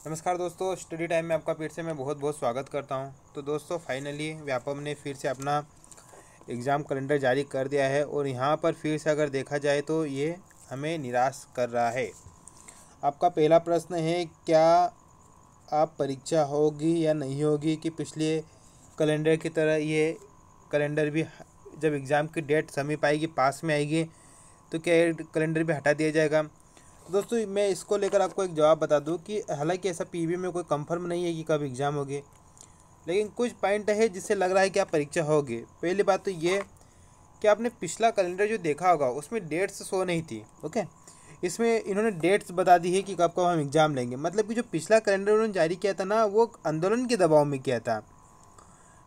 नमस्कार दोस्तों, study time में आपका फिर से मैं बहुत बहुत स्वागत करता हूं। तो दोस्तों फाइनली व्यापम ने फिर से अपना एग्ज़ाम कैलेंडर जारी कर दिया है और यहां पर फिर से अगर देखा जाए तो ये हमें निराश कर रहा है। आपका पहला प्रश्न है, क्या आप परीक्षा होगी या नहीं होगी कि पिछले कैलेंडर की तरह ये कैलेंडर भी जब एग्ज़ाम की डेट समीप आएगी, पास में आएगी, तो क्या ये कैलेंडर भी हटा दिया जाएगा। दोस्तों मैं इसको लेकर आपको एक जवाब बता दूं कि हालांकि ऐसा पीवी में कोई कंफर्म नहीं है कि कब एग्ज़ाम होगी, लेकिन कुछ पॉइंट है जिससे लग रहा है कि आप परीक्षा होगी। पहली बात तो ये कि आपने पिछला कैलेंडर जो देखा होगा उसमें डेट्स शो नहीं थी। ओके, इसमें इन्होंने डेट्स बता दी है कि कब कब हम एग्ज़ाम लेंगे। मतलब कि जो पिछला कैलेंडर उन्होंने जारी किया था ना, वो आंदोलन के दबाव में किया था,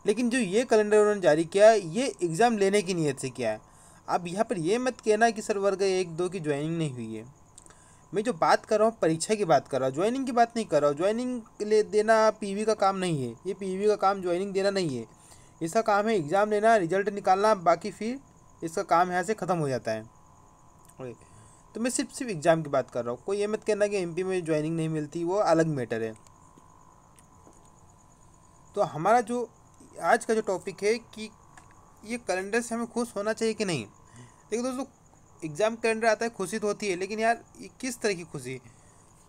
लेकिन जो ये कैलेंडर उन्होंने जारी किया ये एग्ज़ाम लेने की नीयत से किया है। अब यहाँ पर ये मत कहना कि सर वर्ग 1-2 की ज्वाइनिंग नहीं हुई है। मैं जो बात कर रहा हूँ परीक्षा की बात कर रहा हूँ, ज्वाइनिंग की बात नहीं कर रहा हूँ। ज्वाइनिंग ले देना पीवी का काम नहीं है, ये पीवी का काम ज्वाइनिंग देना नहीं है। इसका काम है एग्ज़ाम लेना, रिजल्ट निकालना, बाकी फिर इसका काम यहाँ से ख़त्म हो जाता है। ओके, तो मैं सिर्फ एग्ज़ाम की बात कर रहा हूँ। कोई ये मत कहना कि एमपी में ज्वाइनिंग नहीं मिलती, वो अलग मैटर है। तो हमारा जो आज का जो टॉपिक है कि ये कैलेंडर से हमें खुश होना चाहिए कि नहीं। देखो दोस्तों, एग्ज़ाम कैलेंडर आता है, खुशी तो होती है, लेकिन यार ये किस तरह की खुशी।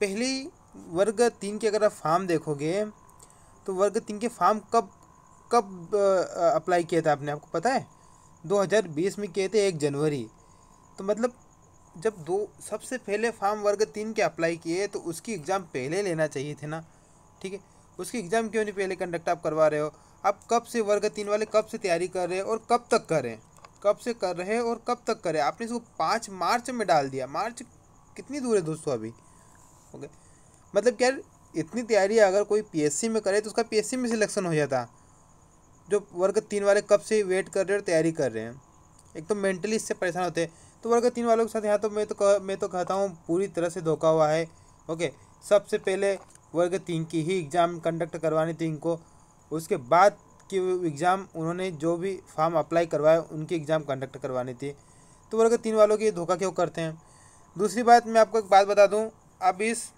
पहले ही वर्ग 3 के अगर आप फॉर्म देखोगे तो वर्ग 3 के फॉर्म कब कब अप्लाई किया था आपने, आपको पता है? 2020 में किए थे, 1 जनवरी। तो मतलब जब दो सबसे पहले फॉर्म वर्ग 3 के अप्लाई किए तो उसकी एग्ज़ाम पहले लेना चाहिए थे ना। ठीक है, उसकी एग्ज़ाम क्यों नहीं पहले कंडक्ट आप करवा रहे हो? आप कब से वर्ग 3 वाले कब से तैयारी कर रहे हैं और कब तक कर रहे हैं? कब से कर रहे हैं और कब तक करें? आपने इसको 5 मार्च में डाल दिया। मार्च कितनी दूर है दोस्तों अभी। ओके, मतलब क्या, इतनी तैयारी अगर कोई पीएससी में करे तो उसका पीएससी में सिलेक्शन हो जाता। जो वर्ग 3 वाले कब से वेट कर रहे हैं और तैयारी कर रहे हैं, एक तो मेंटली इससे परेशान होते हैं। तो वर्ग 3 वालों के साथ यहाँ तो मैं तो कहता हूँ पूरी तरह से धोखा हुआ है। ओके, सबसे पहले वर्ग 3 की ही एग्ज़ाम कंडक्ट करवानी थी इनको, उसके बाद कि एग्ज़ाम उन्होंने जो भी फॉर्म अप्लाई करवाए उनकी एग्ज़ाम कंडक्ट करवानी थी। तो वर्ग 3 वालों की धोखा क्यों करते हैं? दूसरी बात, मैं आपको एक बात बता दूं, अब इस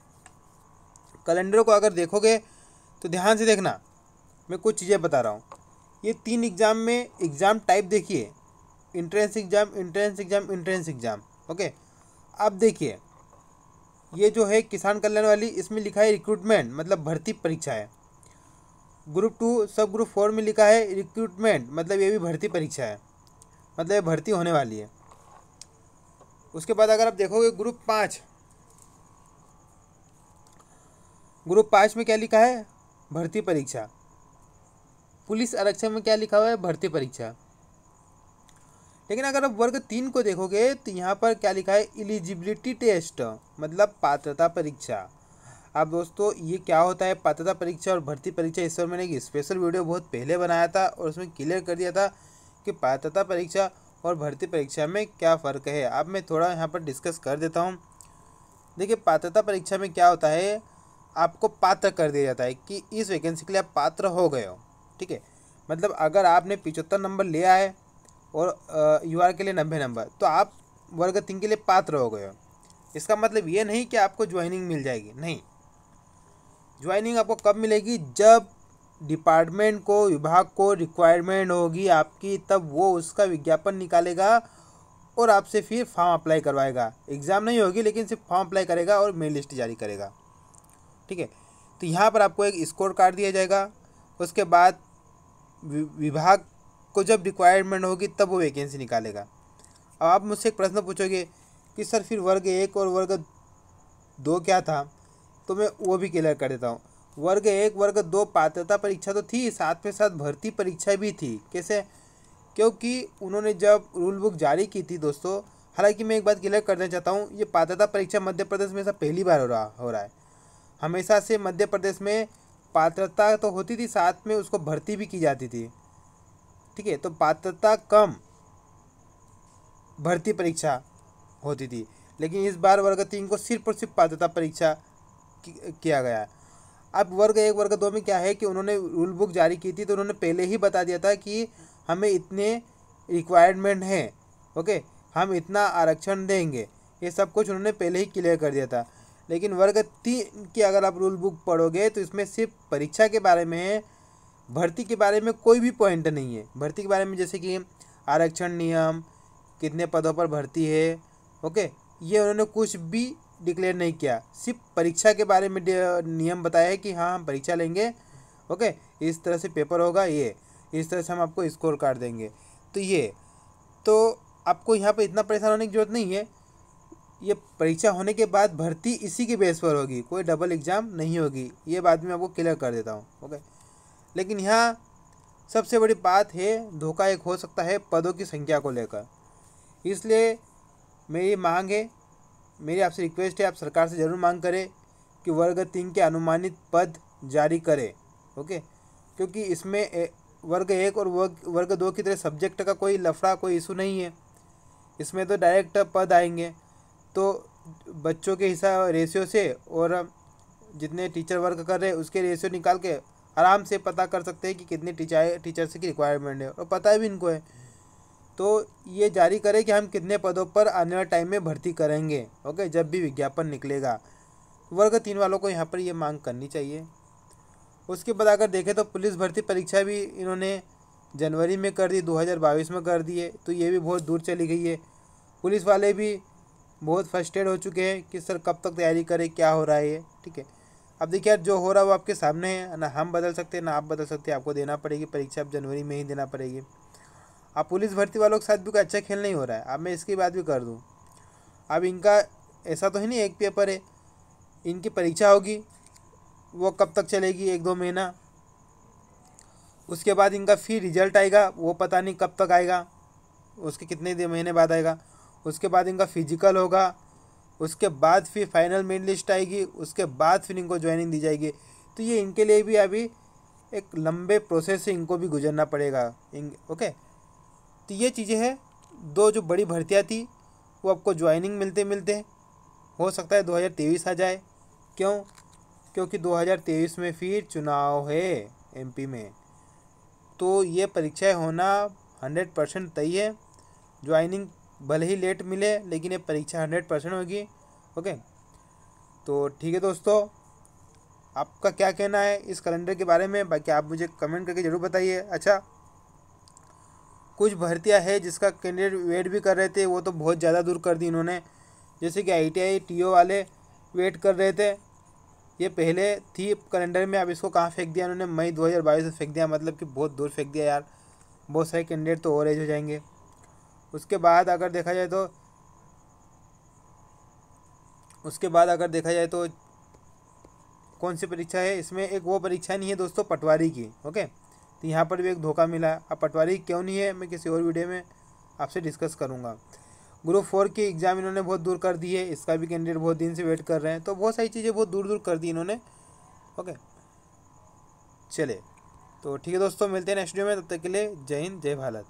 कैलेंडर को अगर देखोगे तो ध्यान से देखना, मैं कुछ चीज़ें बता रहा हूँ। ये 3 एग्ज़ाम में एग्ज़ाम टाइप देखिए, entrance exam, entrance exam, entrance exam. Okay, अब देखिए ये जो है किसान कल्याण वाली, इसमें लिखा है रिक्रूटमेंट, मतलब भर्ती परीक्षा है। ग्रुप 2 सब ग्रुप 4 में लिखा है रिक्रूटमेंट, मतलब ये भी भर्ती परीक्षा है, मतलब ये भर्ती होने वाली है। उसके बाद अगर आप देखोगे ग्रुप 5 में क्या लिखा है? भर्ती परीक्षा। पुलिस आरक्षण में क्या लिखा हुआ है? भर्ती परीक्षा। लेकिन अगर आप वर्ग 3 को देखोगे तो यहाँ पर क्या लिखा है? एलिजिबिलिटी टेस्ट, मतलब पात्रता परीक्षा। अब दोस्तों ये क्या होता है पात्रता परीक्षा और भर्ती परीक्षा, इस पर मैंने एक स्पेशल वीडियो बहुत पहले बनाया था और उसमें क्लियर कर दिया था कि पात्रता परीक्षा और भर्ती परीक्षा में क्या फ़र्क है। अब मैं थोड़ा यहाँ पर डिस्कस कर देता हूँ। देखिए, पात्रता परीक्षा में क्या होता है, आपको पात्र कर दिया जाता है कि इस वैकेंसी के लिए आप पात्र हो गए हो। ठीक है, मतलब अगर आपने 75 नंबर ले आए और यूआर के लिए 90 नंबर, तो आप वर्ग 3 के लिए पात्र हो गए हो। इसका मतलब ये नहीं कि आपको ज्वाइनिंग मिल जाएगी, नहीं। ज्वाइनिंग आपको कब मिलेगी? जब डिपार्टमेंट को, विभाग को रिक्वायरमेंट होगी आपकी, तब वो उसका विज्ञापन निकालेगा और आपसे फिर फॉर्म अप्लाई करवाएगा। एग्ज़ाम नहीं होगी, लेकिन सिर्फ फॉर्म अप्लाई करेगा और मेरिट लिस्ट जारी करेगा। ठीक है, तो यहाँ पर आपको एक स्कोर कार्ड दिया जाएगा। उसके बाद विभाग को जब रिक्वायरमेंट होगी तब वो वैकेंसी निकालेगा। अब आप मुझसे एक प्रश्न पूछोगे कि सर फिर वर्ग 1 और वर्ग 2 क्या था, तो मैं वो भी क्लियर कर देता हूँ। वर्ग 1 वर्ग 2 पात्रता परीक्षा तो थी, साथ में साथ भर्ती परीक्षा भी थी। कैसे? क्योंकि उन्होंने जब रूल बुक जारी की थी दोस्तों, हालांकि मैं एक बात क्लियर करना चाहता हूँ, ये पात्रता परीक्षा मध्य प्रदेश में ऐसा पहली बार हो रहा है। हमेशा से मध्य प्रदेश में पात्रता तो होती थी, साथ में उसको भर्ती भी की जाती थी। ठीक है, तो पात्रता कम भर्ती परीक्षा होती थी, लेकिन इस बार वर्ग 3 को सिर्फ और सिर्फ पात्रता परीक्षा किया गया है। अब वर्ग 1 वर्ग 2 में क्या है कि उन्होंने रूल बुक जारी की थी, तो उन्होंने पहले ही बता दिया था कि हमें इतने रिक्वायरमेंट हैं। ओके, हम इतना आरक्षण देंगे, ये सब कुछ उन्होंने पहले ही क्लियर कर दिया था। लेकिन वर्ग 3 की अगर आप रूल बुक पढ़ोगे तो इसमें सिर्फ परीक्षा के बारे में है, भर्ती के बारे में कोई भी पॉइंट नहीं है। भर्ती के बारे में जैसे कि आरक्षण नियम, कितने पदों पर भर्ती है, ओके, ये उन्होंने कुछ भी डिक्लेयर नहीं किया। सिर्फ परीक्षा के बारे में नियम बताया है कि हाँ हम परीक्षा लेंगे, ओके, इस तरह से पेपर होगा, ये इस तरह से हम आपको स्कोर कार्ड देंगे। तो ये तो आपको यहाँ पर इतना परेशान होने की ज़रूरत नहीं है। ये परीक्षा होने के बाद भर्ती इसी के बेस पर होगी, कोई डबल एग्ज़ाम नहीं होगी। ये बात मैं आपको क्लियर कर देता हूँ, ओके। लेकिन यहाँ सबसे बड़ी बात है, धोखा एक हो सकता है पदों की संख्या को लेकर। इसलिए मेरी मांग है, मेरी आपसे रिक्वेस्ट है, आप सरकार से ज़रूर मांग करें कि वर्ग 3 के अनुमानित पद जारी करें, ओके। क्योंकि इसमें वर्ग 1 और वर्ग 2 की तरह सब्जेक्ट का कोई लफड़ा, कोई इशू नहीं है। इसमें तो डायरेक्ट पद आएंगे, तो बच्चों के हिसाब रेशियो से और जितने टीचर वर्क कर रहे हैं उसके रेशियो निकाल के आराम से पता कर सकते हैं कि कितने टीचर्स की रिक्वायरमेंट है, और पता भी इनको है। तो ये जारी करें कि हम कितने पदों पर आने वाले टाइम में भर्ती करेंगे, ओके, जब भी विज्ञापन निकलेगा। वर्ग 3 वालों को यहाँ पर ये मांग करनी चाहिए। उसके बाद अगर देखें तो पुलिस भर्ती परीक्षा भी इन्होंने जनवरी में कर दी, 2022 में कर दी है, तो ये भी बहुत दूर चली गई है। पुलिस वाले भी बहुत फ्रस्ट्रेट हो चुके हैं कि सर कब तक तैयारी करें, क्या हो रहा है ये, ठीक है। अब देखिए यार, जो हो रहा है वो आपके सामने है ना, हम बदल सकते हैं ना आप बदल सकते हैं। आपको देना पड़ेगी परीक्षा, अब जनवरी में ही देना पड़ेगी। अब पुलिस भर्ती वालों के साथ भी कोई अच्छा खेल नहीं हो रहा है। अब मैं इसकी बात भी कर दूँ, अब इनका ऐसा तो है नहीं एक पेपर है, इनकी परीक्षा होगी, वो कब तक चलेगी, 1-2 महीना। उसके बाद इनका फिर रिजल्ट आएगा, वो पता नहीं कब तक आएगा, उसके कितने महीने बाद आएगा। उसके बाद इनका फिजिकल होगा, उसके बाद फिर फाइनल मेरिट लिस्ट आएगी, उसके बाद फिर इनको ज्वाइनिंग दी जाएगी। तो ये इनके लिए भी अभी एक लंबे प्रोसेस से इनको भी गुजरना पड़ेगा, ओके। तो ये चीज़ें हैं, 2 जो बड़ी भर्तियाँ थी वो आपको ज्वाइनिंग मिलते मिलते हो सकता है 2023 आ जाए। क्यों? क्योंकि 2023 में फिर चुनाव है एमपी में, तो ये परीक्षाएं होना 100% तय है। ज्वाइनिंग भले ही लेट मिले, लेकिन ये परीक्षा 100% होगी, ओके। तो ठीक है दोस्तों, आपका क्या कहना है इस कैलेंडर के बारे में, बाकी आप मुझे कमेंट करके ज़रूर बताइए। अच्छा, कुछ भर्तियां है जिसका कैंडिडेट वेट भी कर रहे थे, वो तो बहुत ज़्यादा दूर कर दी इन्होंने। जैसे कि ITI TO वाले वेट कर रहे थे, ये पहले थी कैलेंडर में, अब इसको कहाँ फेंक दिया इन्होंने, मई 2022 में फेंक दिया, मतलब कि बहुत दूर फेंक दिया यार। बहुत सारे कैंडिडेट तो और एज हो जाएंगे। उसके बाद अगर देखा जाए तो कौन सी परीक्षा है इसमें, एक वो परीक्षा नहीं है दोस्तों पटवारी की, ओके। तो यहाँ पर भी एक धोखा मिला। अब पटवारी क्यों नहीं है, मैं किसी और वीडियो में आपसे डिस्कस करूँगा। ग्रुप 4 की एग्ज़ाम इन्होंने बहुत दूर कर दी है, इसका भी कैंडिडेट बहुत दिन से वेट कर रहे हैं। तो बहुत सारी चीज़ें बहुत दूर दूर कर दी इन्होंने, ओके। चले, तो ठीक है दोस्तों, मिलते हैं नेक्स्ट वीडियो में, तब तक के लिए जय हिंद, जय भारत।